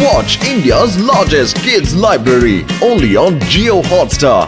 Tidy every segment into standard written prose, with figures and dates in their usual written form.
Watch India's largest kids library only on Jio Hotstar.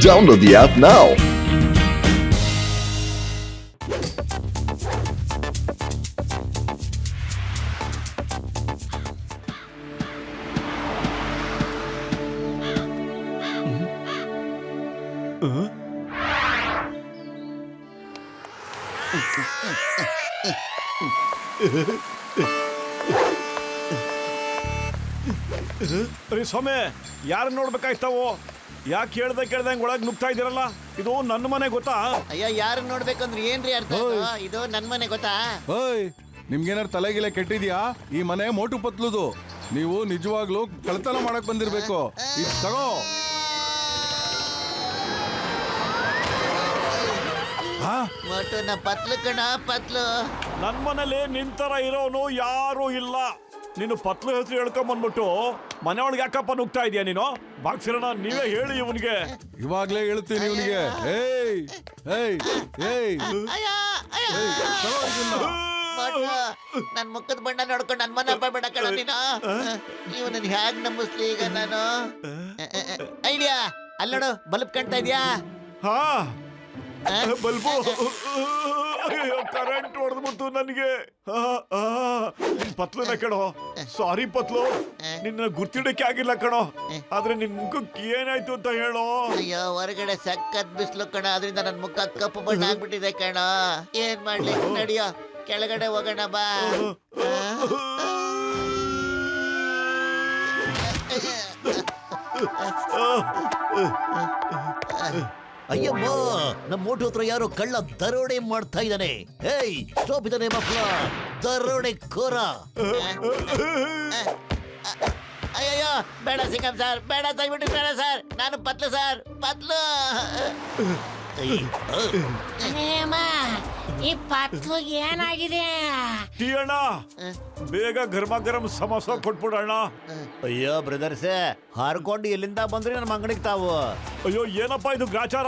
Download the app now. ಅರೆ ಸ್ವಾಮಿ, ಯಾರು ನೋಡ್ಬೇಕಾಯ್ತಾವು? ಯಾಕೆ ಕೇಳ್ದಂಗೆ ಒಳಗೆ ನುಗ್ತಾ ಇದ್ದೀರಲ್ಲ? ಇದು ನನ್ನ ಮನೆ ಗೊತ್ತಾ? ಅಯ್ಯೋ, ಯಾರು ನೋಡ್ಬೇಕಂದ್ರೆ ಏನ್ರಿ ಅರ್ಥ? ಇದು ನನ್ ಮನೆ ಗೊತ್ತಾ? ಓಯ್, ನಿಮ್ಗೇನಾರು ತಲೆಗಿಲೆ ಕೆಟ್ಟಿದ್ಯಾ? ಈ ಮನೆ ಮೋಟು ಪತ್ಲುದು. ನೀವು ನಿಜವಾಗ್ಲೂ ಕಳ್ತನ ಮಾಡಕ್ ಬಂದಿರ್ಬೇಕು. ಇದ್ ತಗೋ. ಮೋಟುನ ಪತ್ಲು ಕಣ, ಪತ್ಲು. ನನ್ನ ಮನೇಲಿ ನಿಂತರ ಇರೋನು ಯಾರು ಇಲ್ಲ. ನೀನು ಪತ್ಲು ಹೆಸರು ಹೇಳ್ಕೊಂಬಂದ್ಬಿಟ್ಟು ಮನೆ ಒಳಗೆ ಯಾಕಪ್ಪ ನುಗ್ತಾ ಇದೀಯ ನೀನು? ಬಾಕ್ಸಿರೋಣ, ನೀವೇ ಹೇಳಿ ಇವನಿಗೆ. ಇವಾಗ್ಲೇ ಹೇಳ್ತೀನಿ ಇವನಿಗೆ. ಏಯ್ ಏಯ್ ಏಯ್ ತಗೋ ಇದನ್ನ. ಮೋಟು, ನನ್ ಮುಖದ ಬಣ್ಣ ನೋಡ್ಕೊಂಡು ನನ್ ಮನೆ ಹಬ್ಬ ಬೇಡ ಕಣ ನೀನು. ನೀವು ನನ್ ಹ್ಯಾಗ್ ನಂಬಿಸ್ಲಿ ಈಗ ನಾನು? ಐಡಿಯಾ, ಅಲ್ಲೋಡು, ಬಲ್ಬ್ ಕಾಣ್ತಾ ಇದ್ಯಾ? ಹಾ, ಬಲ್ಬು. ಕರೆಂಟ್ ಹೊಡೆದ್ಬಿಡ್ತು ನನಗೆ. ಪತ್ಲುನ ಕಣೋ. ಸಾರಿ ಪತ್ಲು, ನಿನ್ನ ಗುರ್ತಿಡಕ್ಕೆ ಆಗಿಲ್ಲ ಕಣೋ. ಆದ್ರೆ ನಿನ್ ಮುಖಕ್ಕೆ ಏನಾಯ್ತು ಅಂತ ಹೇಳೋ. ಅಯ್ಯೋ, ಹೊರಗಡೆ ಸಖತ್ ಬಿಸ್ಲು ಕಣ, ಅದರಿಂದ ನನ್ ಮುಖ ಕಪ್ಪು ಬಣ್ಣ ಆಗ್ಬಿಟ್ಟಿದೆ ಕಣ. ಏನ್ ಮಾಡ್ಲಿ, ನಡಿಯೋ ಕೆಳಗಡೆ ಹೋಗೋಣ ಬಾ. ಅಯ್ಯಮ್ಮ, ನಮ್ಮ ಮೋಟು ಹತ್ರ ಯಾರೋ ಕಳ್ಳ ದರೋಡೆ ಮಾಡ್ತಾ ಇದ್ದಾನೆ. ಹೇಯ್, ಸ್ಟಾಪ್ ಇದ್ದಾನೆ ಮಕ್ಕಳ, ದರೋಡೆ ಕೋರ. ಅಯ್ಯಯ್ಯೋ, ಬೇಡ ಸಿಂಗಮ್ ಸರ್, ಬೇಡ, ದಯವಿಟ್ಟು ಬೇಡ ಸರ್. ನಾನು ಪತ್ಲು ಸರ್, ಪತ್ಲು. ಈ ಪತ್ಲು ಏನಾಗಿದೆ? ಟೀ ಅಣ್ಣ, ಬೇಗ ಗರ್ಮ ಗರಂ ಸಮೋಸ ಕೊಟ್ಬಿಡೋಣ. ಅಯ್ಯೋ ಬ್ರದರ್ಸೇ, ಹಾರ್ಕೊಂಡು ಎಲ್ಲಿಂದ ಬಂದ್ರಿ ನಮ್ಮ ಅಂಗಡಿಗೆ ತಾವು? ಅಯ್ಯೋ, ಏನಪ್ಪಾ ಇದು ಗ್ರಾಚಾರ?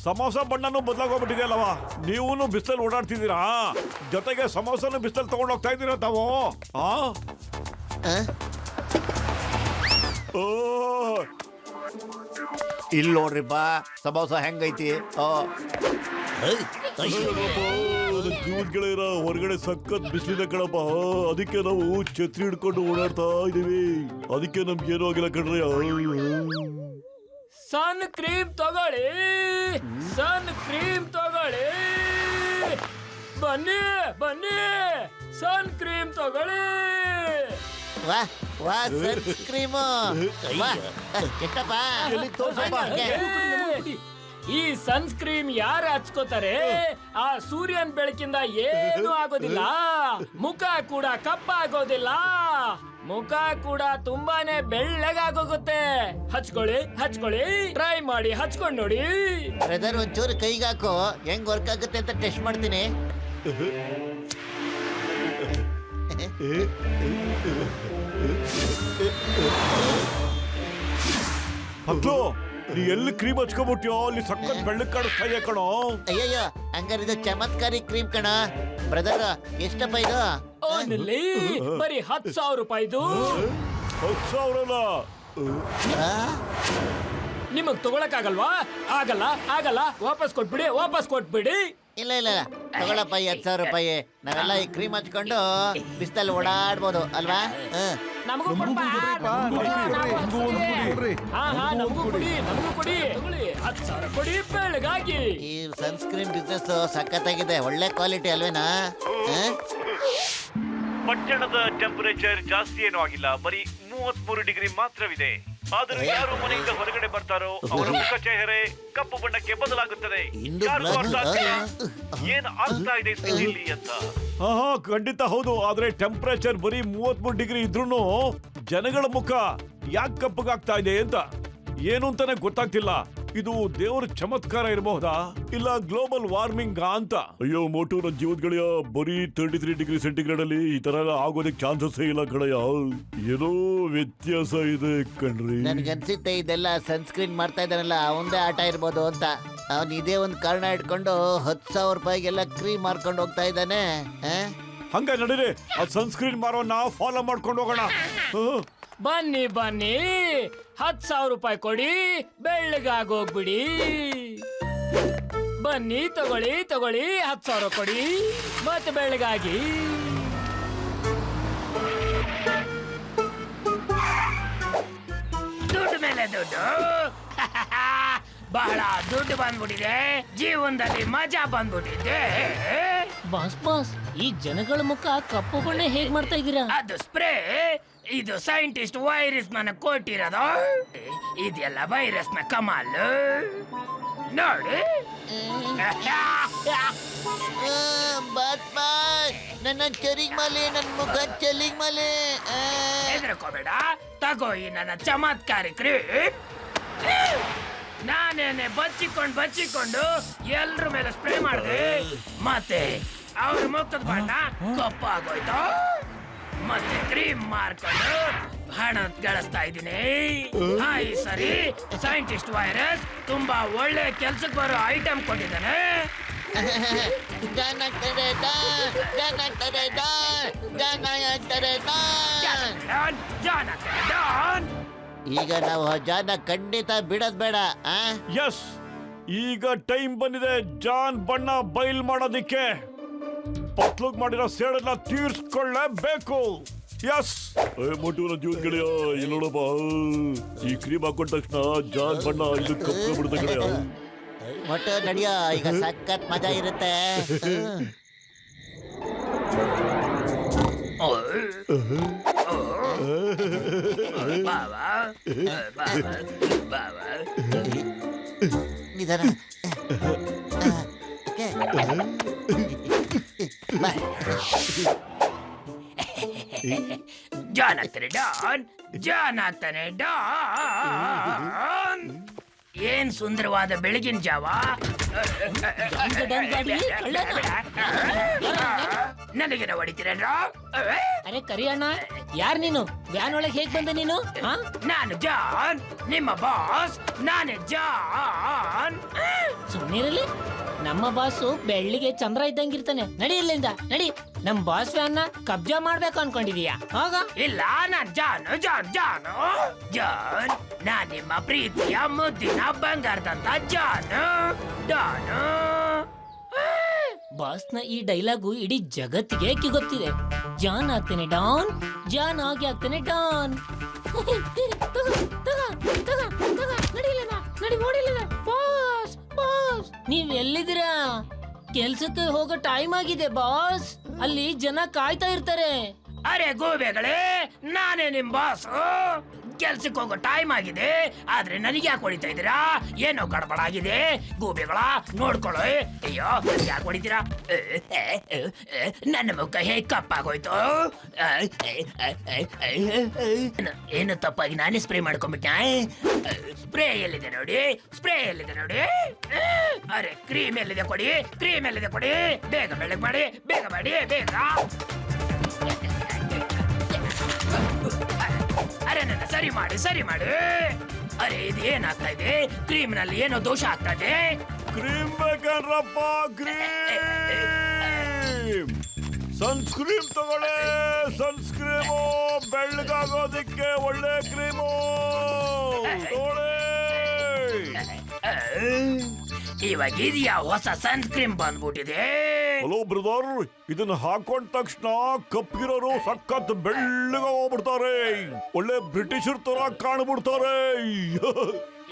ಸಮೋಸ ಬಣ್ಣನೂ ಬದಲಾಗೋಗ್ಬಿಟ್ಟಿದೆ ಅಲ್ವಾ? ನೀವೂನು ಬಿಸಿಲಲ್ಲಿ ಓಡಾಡ್ತಿದ್ದೀರಾ, ಜೊತೆಗೆ ಸಮೋಸನು ಬಿಸಿಲಲ್ಲಿ ತಗೊಂಡು ಹೋಗ್ತಾ ಇದ್ದೀರಾ ತಾವು? ಇಲ್ಲಿ ನೋಡ್ರಿಪ್ಪ, ಸಮೋಸ ಹೆಂಗೈತಿ? ಜೀವನ್ಗಳೇರ ಹೊರಗಡೆ ಸಖತ್ ಬಿಸಿಲಿದೆ ಕಣಪ್ಪ. ಅದಕ್ಕೆ ನಾವು ಛತ್ರಿ ಹಿಡ್ಕೊಂಡು ಓಡಾಡ್ತಾ ಇದೀವಿ. ಅದಕ್ಕೆ ನಮ್ಗೆ ಏನೂ ಆಗಿಲ್ಲ ಕಣ್ರಿ. ಸನ್ ಕ್ರೀಮ್ ತಗೊಳ್ಳಿ, ಸನ್ ಕ್ರೀಮ್ ತಗೊಳ್ಳಿ. ಬನ್ನಿ ಬನ್ನಿ, ಸನ್ ಕ್ರೀಮ್ ತಗೊಳ್ಳಿ. ವಾ ವಾ, ಸನ್ ಕ್ರೀಮ್. ಎಷ್ಟಪ್ಪ? ಈ ಸನ್ಸ್ಕ್ರೀಮ್ ಯಾರು ಹಚ್ಕೋತಾರೆ, ಆ ಸೂರ್ಯನ ಬೆಳಕಿಂದ ಏನು ಆಗೋದಿಲ್ಲ. ಮುಖ ಕೂಡ ಕಪ್ಪಾಗೋದಿಲ್ಲ, ಮುಖ ಕೂಡ ತುಂಬಾನೇ ಬೆಳ್ಳಗಾಗೋಗುತ್ತೆ. ಹಚ್ಕೊಳ್ಳಿ ಹಚ್ಕೊಳ್ಳಿ, ಟ್ರೈ ಮಾಡಿ, ಹಚ್ಕೊಂಡ್ ನೋಡಿ. ಬ್ರದರ್, ಒಂಚೂರು ಕೈಗಾಕೋ, ಹೆಂಗ್ ವರ್ಕ್ ಆಗುತ್ತೆ ಅಂತ ಟೆಸ್ಟ್ ಮಾಡ್ತೀನಿ. ಪತ್ಲು, ನೀ ಎಲ್ಲಿ ಕ್ರೀಮ್ ಹಚ್ಕೊಬಿಟ್ಯೋ ಅಲ್ಲಿ ಸಖತ್ ಬೆಳ್ಳಕ್ ಕಾಣಿಸ್ತಾ ಇದೆ ಕಣೋ. ಅಯ್ಯಯ್ಯೋ, ಹಂಗಾರೆ ಇದು ಚಮತ್ಕಾರಿ ಕ್ರೀಮ್ ಕಣ. ಬ್ರದರ್, ಎಷ್ಟಪ್ಪ ಇದು? ಓನ್ಲಿ ಬರೀ 10,000 ರೂಪಾಯಿದು. 10,000? ನಿಮಗ್ ತಗೊಳಕ್ ಆಗಲ್ಲ ಆಗಲ್ಲ, ವಾಪಸ್ ಕೊಟ್ಬಿಡಿ, ವಾಪಸ್ ಕೊಟ್ಬಿಡಿ. ಇಲ್ಲ ಇಲ್ಲ ಇಲ್ಲ, ತಗೊಳಪ್ಪ, 10,000 ರೂಪಾಯಿ. ನಾವೆಲ್ಲ ಈ ಕ್ರೀಮ್ ಹಚ್ಕೊಂಡು ಬಿಸ್ತಲ್ಲಿ ಓಡಾಡ್ಬೋದು ಅಲ್ವಾ? ನಮಗೂ ಕೊಡಿ, ನಮಗೂ ಕೊಡಿ. 10,000 ಕೊಡಿ ಬೆಳಗಾಗಿ. ಈ ಸನ್ಸ್ಕ್ರೀನ್ ಬಿಸ್ನೆಸ್ ಸಖತ್ತಾಗಿದೆ, ಒಳ್ಳೆ ಕ್ವಾಲಿಟಿ ಅಲ್ವೇನಾ? ಪಟ್ಟಣದ ಟೆಂಪರೇಚರ್ ಜಾಸ್ತಿ ಏನೂ ಆಗಿಲ್ಲ, ಬರೀ 33 ಡಿಗ್ರಿ ಮಾತ್ರವಿದೆ. ಆದ್ರೆ ಯಾರು ಮನೆಯಿಂದ ಹೊರಗಡೆ ಬರ್ತಾರೋ ಅವರ ಮುಖ ಚೆಹರೆ ಕಪ್ಪು ಬಣ್ಣಕ್ಕೆ ಬದಲಾಗುತ್ತದೆ. ಏನ್ ಆಗ್ತಾ ಇದೆ ಸಿಟಿಲಿ ಅಂತ? ಹಾ, ಖಂಡಿತ ಹೌದು. ಆದ್ರೆ ಟೆಂಪರೇಚರ್ ಬರೀ 33 ಡಿಗ್ರಿ ಇದ್ರೂನು ಜನಗಳ ಮುಖ ಯಾಕೆ ಕಪ್ಪಗಾಗ್ತಾ ಇದೆ ಅಂತ ಏನು ಅಂತಾನೆ ಗೊತ್ತಾಗ್ತಿಲ್ಲ. ಇದು ದೇವರ ಚಮತ್ಕಾರ ಇರಬಹುದಾ, ಇಲ್ಲ ಗ್ಲೋಬಲ್ ವಾರ್ಮಿಂಗ್ ಅಂತ? ಅಯ್ಯೋ ಮೋಟು, ನನ್ನ ಜೀವದ್ಗಳಿಯ ಬರೀ 33 ಡಿಗ್ರಿ ಸೆಂಟಿಗ್ರೇಡ್ ಅಲ್ಲಿ ಈ ತರ ಆಗೋದಕ್ಕೆ ಚಾನ್ಸಸ್ ಇಲ್ಲ ಕಣಯ್ಯ. ಏನೋ ವ್ಯತ್ಯಾಸ ಇದೆ ಕಣ್ರಿ. ನನ್ಗನ್ಸುತ್ತೆ ಇದೆಲ್ಲ ಸನ್ಸ್ಕ್ರೀನ್ ಮಾಡ್ತಾ ಇದ್ದಾನಲ್ಲ ಅವಂದೇ ಆಟ ಇರ್ಬೋದು ಅಂತ. ಅವನ್ ಇದೇ ಒಂದ್ ಕಾರಣ ಇಟ್ಕೊಂಡು 10,000 ರೂಪಾಯಿಗೆಲ್ಲ ಕ್ರೀಮ್ ಮಾರ್ಕೊಂಡು ಹೋಗ್ತಾ ಇದ್ದಾನೆ. ಹಂಗ ನಡೀರಿ ಆ ಸನ್ಸ್ಕ್ರೀನ್ ಮಾರೋನ್ನ ಫಾಲೋ ಮಾಡ್ಕೊಂಡು ಹೋಗೋಣ. ಬನ್ನಿ ಬನ್ನಿ, 10,000 ರೂಪಾಯಿ ಕೊಡಿ, ಬೆಳ್ಳಗಾಗೋಗ್ಬಿಡಿ. ಬನ್ನಿ ತಗೊಳ್ಳಿ ತಗೊಳ್ಳಿ, 10,000 ಕೊಡಿ ಮತ್ತೆ ಬೆಳ್ಳಗಾಗಿ. ದುಡ್ಡು ಮೇಲೆ ದುಡ್ಡು. ಬಹಳ ದುಡ್ಡು ಬಂದ್ಬಿಟ್ಟಿದೆ, ಜೀವನದಲ್ಲಿ ಮಜಾ ಬಂದ್ಬಿಟ್ಟಿದೆ. ಬಾಸ್ ಬಾಸ್, ಈ ಜನಗಳ ಮುಖ ಕಪ್ಪು ಬಣ್ಣ ಹೇಗ್ ಮಾಡ್ತಾ ಇದ್ದೀರಾ? ಅದು ಸ್ಪ್ರೇ. ಇದು ಸೈಂಟಿಸ್ಟ್ ವೈರಸ್ ನನಗೆ ಕೊಟ್ಟಿರೋದು. ಇದೆಲ್ಲ ವೈರಸ್ ನ ಕಮಾಲ್ ನೋಡಿ. ಬಾಸ್ ಬಾಸ್, ನನ್ನ ಚರಿಗ್ ಮಲೆ, ನನ್ನ ಮುಖ ಚಲಿಗ್ ಮಲೆ. ಹೆದರ್ಕೋಬೇಡ, ತಗೋ ಈ ನನ್ನ ಚಮತ್ಕಾರಿ ಕ್ರೀಮ್. ನಾನೇನೆ ಬಚ್ಚಿಕೊಂಡು ಎಲ್ರ ಮೇಲೆ ಸ್ಪ್ರೇ ಮಾಡಿದೆ, ಮತ್ತೆ ಅವ್ರ ಮುಖದ ಬಣ್ಣ ಕಪ್ಪಾಗೋಯ್ತು. ಮತ್ತೆ ಕ್ರೀಮ್ ಮಾರ್ಕೊಂಡು ಹಣ ಗಳಿಸ್ತಾ ಇದ್ದೀನಿ. ಈ ಸರಿ ಸೈಂಟಿಸ್ಟ್ ವೈರಸ್ ತುಂಬಾ ಒಳ್ಳೆ ಕೆಲ್ಸಕ್ಕೆ ಬರೋ ಐಟಮ್ ಕೊಟ್ಟಿದ್ದಾನೆ. ಜಾನ್ ಆಗ್ತಾರೆ ಜಾನ್ ಆಗ್ತಾರೆ ಜಾನ್ ಡಾನ್. ಈಗ ನಾವು ಜಾನ ಖಂಡಿತ ಬಿಡೋದ್ ಬೇಡ. ಎಸ್, ಈಗ ಟೈಮ್ ಬಂದಿದೆ ಜಾನ್ ಬಣ್ಣ ಬಯಲ್ ಮಾಡೋದಿಕ್ಕೆ. ಪತ್ಲುಗ್ ಮಾಡಿರೋ ಸೇಡನ್ನ ತೀರ್ಸ್ಕೊಳ್ಳೇಬೇಕು. ಎಸ್ ಮೊಟ್ಟು ನನ್ನ ಜೀವನ ಗೆಳೆಯ, ಇಲ್ಲಿ ನೋಡಪ್ಪ, ಈ ಕ್ರೀಮ್ ಹಾಕೊಂಡ ತಕ್ಷಣ ಜಾನ್ ಬಣ್ಣ ಇದು ಕಪ್ಪು ಬಿಡುತ್ತೆ ಗೆಳೆಯ. ಒಟ್ಟು ನಡೆಯೋ, ಈಗ ಸಖತ್ ಮಜಾ ಇರುತ್ತೆ. ನಿಧಾನ. ಜಾನ್ ಆಗ್ತಾನೆ ಡಾನ್, ಜಾನ್ ಆಗ್ತಾನೆ ಡಾನ್. ಏನ್ ಸುಂದರವಾದ ಬೆಳಗಿನ ಜಾವ. ನನಗೇನ ಹೊಡಿತೀರೇನ್ರ? ಅರೆ ಕರಿ ಅಣ್ಣ, ಯಾರ್ ನೀನು? ವ್ಯಾನ್ ಒಳಗೆ ಹೇಗ್ ಬಂದೆ ನೀನು? ನಾನು ಜಾನ್, ನಿಮ್ಮ ಬಾಸ್. ನಾನೇ ಜಾನ್. ಸುಮ್ಮನಿರಲಿ, ನಮ್ಮ ಬಾಸು ಬೆಳ್ಳಿಗೆ ಚಂದ್ರ ಇದ್ದಂಗಿರ್ತಾನೆ. ನಡಿ ಇಲ್ಲಿಂದ ನಡಿ. ನಮ್ ಬಾಸ್ ವ್ಯಾನ್ ಕಬ್ಜಾ ಮಾಡ್ಬೇಕು ಅನ್ಕೊಂಡಿದೀಯಾ? ಹೋಗ. ಇಲ್ಲ, ನಾನ್ ಜಾನು ಜಾನ್ ಜಾನು ಜಾನ್. ನಾನ್ ನಿಮ್ಮ ಪ್ರೀತಿಯ ಮುದ್ದಿನ ಬಂಗಾರದಂತ ಜಾನು ಡಾನು. ಬಾಸ್ನ ಈ ಡೈಲಾಗು ಇಡೀ ಜಗತ್ತಿಗೆ ಗೊತ್ತಿದೆ. ಜಾನ್ ಆಗ್ತೇನೆ ಡಾನ್, ಜಾನ್ ಆಗಿ ಆಗ್ತೇನೆ ಡಾನ್. ನಡಿ ಓಡಿಲ್ಲ. ಬಾಸ್ ಬಾಸ್, ನೀವ್ ಎಲ್ಲಿದ್ದೀರಾ? ಕೆಲ್ಸಕ್ಕೆ ಹೋಗೋ ಟೈಮ್ ಆಗಿದೆ ಬಾಸ್. ಅಲ್ಲಿ ಜನ ಕಾಯ್ತಾ ಇರ್ತಾರೆ. ಅರೆ ಗೂಬೆಗಳೇ, ನಾನೇ ನಿಮ್ ಬಾಸ್. ಕೆಲ್ಸಕ್ಕೆ ಹೋಗೋ ಟೈಮ್ ಆಗಿದೆ, ಆದ್ರೆ ನನಗೆ ಯಾಕೆ ಹೊಡಿತಾ ಇದ್ದೀರಾ? ಏನೋ ಗಡಬಡ ಆಗಿದೆ. ಗೂಬೆಗಳ ನೋಡ್ಕೊಳ್ಳೋ. ಅಯ್ಯೋ, ಯಾಕೆ ಹೊಡಿತೀರಾ? ನನ್ನ ಮುಖ ಹೇಗ್ ಕಪ್ಪಾಗೋಯ್ತು? ಏನು ತಪ್ಪಾಗಿ ನಾನೇ ಸ್ಪ್ರೇ ಮಾಡ್ಕೊಂಡ್ಬಿಟ್ಟ. ಸ್ಪ್ರೇ ಎಲ್ಲಿದೆ ನೋಡಿ, ಸ್ಪ್ರೇ ಎಲ್ಲಿದೆ ನೋಡಿ. ಅರೆ ಕ್ರೀಮ್ ಎಲ್ಲಿದೆ ಕೊಡಿ, ಕ್ರೀಮ್ ಎಲ್ಲಿದೆ ಕೊಡಿ. ಬೇಗ ಬೆಳಗ್ಗೆ ಮಾಡಿ, ಬೇಗ ಮಾಡಿ, ಬೇಗ. ಅರೆ ನನ್ನ ಸರಿ ಮಾಡಿ, ಸರಿ ಮಾಡಿ. ಅರೆ ಇದು ಏನಾಗ್ತಾ ಇದೆ? ಕ್ರೀಮ್ ನಲ್ಲಿ ಏನೋ ದೋಷ ಆಗ್ತಾ ಇದೆ. Cream ಬೇಕನ್ರಪ್ಪ, cream. ಸನ್ಸ್ಕ್ರೀಮ್ ತಗೊಳ್ಳಿ, ಸನ್ಸ್ಕ್ರೀಮು ಬೆಳ್ಳಗಾಗೋದಿಕ್ಕೆ ಒಳ್ಳೆ ಕ್ರೀಮು ತಗೊಳ್ಳಿ. ಇವಾಗ ಇದೆಯಾ ಹೊಸ ಸನ್ಸ್ಕ್ರೀಮ್ ಬಂದ್ಬಿಟ್ಟಿದೆ. ಹಲೋ ಬ್ರದರ್, ಇದನ್ನ ಹಾಕೊಂಡ ತಕ್ಷಣ ಕಪ್ಪಿರೋರು ಸಖತ್ ಬೆಳ್ಳಗ ಹೋಗ್ಬಿಡ್ತಾರೆ. ಒಳ್ಳೆ ಬ್ರಿಟಿಷರ್ ತರ ಕಾಣ್ಬಿಡ್ತಾರೆ.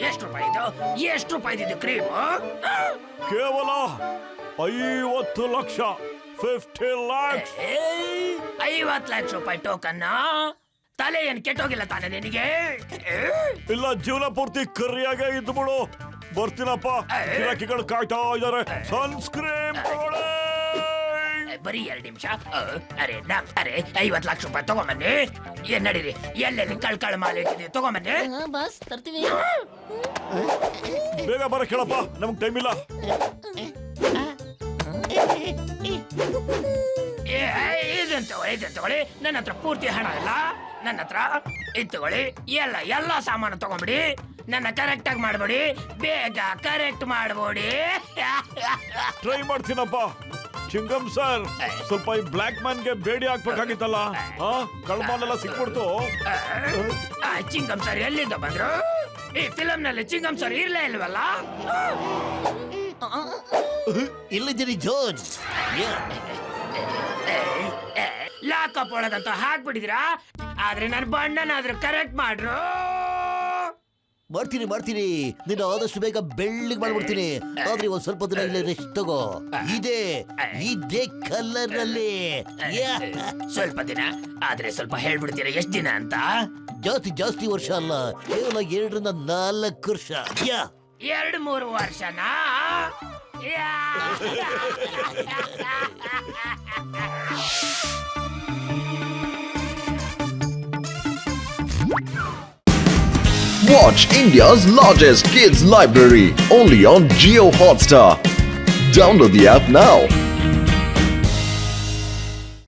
ಎಷ್ಟು ರೂಪಾಯಿ ಇದು? ಎಷ್ಟು ರೂಪಾಯಿ ಇದು ಕ್ರೀಮ್? ಕೇವಲ 50 ಲಕ್ಷ, 50 lakhs. 50 ಲಕ್ಷ ರೂಪಾಯಿ ಟೋಕನ್ನ? ತಲೆ ಏನ್ ಕೆಟ್ಟೋಗಿಲ್ಲ ತಾನೆ ನಿನಗೆ? ಇಲ್ಲ, ಜೀವನ ಪೂರ್ತಿ ಕರಿಯಾಗೆ ಇದ್ದು ಬಿಡು. ಬರ್ತೀನಪ್ಪ, ಗಿರಾಕಿಗಳು ಕಾಯ್ತಾ ಇದಾರೆ. ಸನ್ಸ್ಕ್ರೀಮ್ ತಗೊಳ್ಳಿ. ಬರೀ 2 ನಿಮಿಷ. ಅರೆ 50 ಲಕ್ಷ ರೂಪಾಯಿ ತಗೊಂಬನ್ನಿ. ಏನ್ ನಡೀರಿ, ಎಲ್ಲೆಲ್ಲಿ ಕಳ್ಕಳ ಮಾಲ್ ಇಟ್ಟಿದ್ದೀವಿ, ತಗೊಂಬನ್ನಿ. ಬಾಸ್ ತರ್ತೀವಿ. ಬೇಗ ಬರ ಕೇಳಪ್ಪ, ನಮ್ಗೆ ಟೈಮ್ ಇಲ್ಲ. ಇದನ್ ತಗೊಳ್ಳಿ. ನನ್ನ ಹತ್ರ ಪೂರ್ತಿ ಹಣ ಇಲ್ಲ. ನನ್ನ ಹತ್ರ ಇದು ತಗೊಳ್ಳಿ. ಎಲ್ಲ ಸಾಮಾನು ತಗೊಂಬಿಡಿ. ನನ್ನ ಕರೆಕ್ಟ್ ಆಗಿ ಮಾಡ್ಬಿಡಿ. ಬೇಗ ಕರೆಕ್ಟ್ ಮಾಡ್ಬಿಡಿ. ಟ್ರೈ ಮಾಡ್ತೀನಪ್ಪ. ಚಿಂಗಮ್ ಸರ್ ಸ್ವಲ್ಪ ಈ ಬ್ಲ್ಯಾಕ್ ಮ್ಯಾನ್ಗೆ ಬೇಡಿ ಹಾಕ್ಬೇಕಾಗಿತ್ತಲ್ಲ ಕಳ್ಮಾಲೆಲ್ಲ ಸಿಕ್ಬಿಡ್ತು. ಚಿಂಗಮ್ ಸರ್ ಎಲ್ಲಿಂದ ಬಂದ್ರು? ಈ ಫಿಲಂ ನಲ್ಲಿ ಚಿಂಗಮ್ ಸರ್ ಇರ್ಲೇ ಇಲ್ವಲ್ಲ? ಇಲ್ಲಿದ್ದೀರಿ ಜೋನ್. ಲಾಕಪ್ ಒಳಗಂತ ಹಾಕ್ಬಿಟ್ಟಿದ್ರಾ? ಆದ್ರೆ ನನ್ನ ಬಣ್ಣನಾದ್ರೂ ಕರೆಕ್ಟ್ ಮಾಡ್ರು. ಮಾಡ್ತೀನಿ ನಿನ್ನ ಆದಷ್ಟು ಬೇಗ ಬೆಳ್ಳಿಗೆ ಮಾಡ್ಬಿಡ್ತೀನಿ. ಆದ್ರೆ ಒಂದ್ ಸ್ವಲ್ಪ ದಿನ ಇಲ್ಲಿ ರೆಸ್ಟ್ ತಗೋ. ಇದೇ ಕಲರ್ ಅಲ್ಲಿ ಸ್ವಲ್ಪ ದಿನ ಆದ್ರೆ ಸ್ವಲ್ಪ ಹೇಳ್ಬಿಡ್ತೀರಾ ಎಷ್ಟ್ ದಿನ ಅಂತ? ಜಾಸ್ತಿ ವರ್ಷ ಅಲ್ಲ, ಕೇವಲ 2 ರಿಂದ 4 ವರ್ಷ. 2-3 ವರ್ಷನಾ? Watch India's largest kids library only on Geo Hotstar. Download the app now.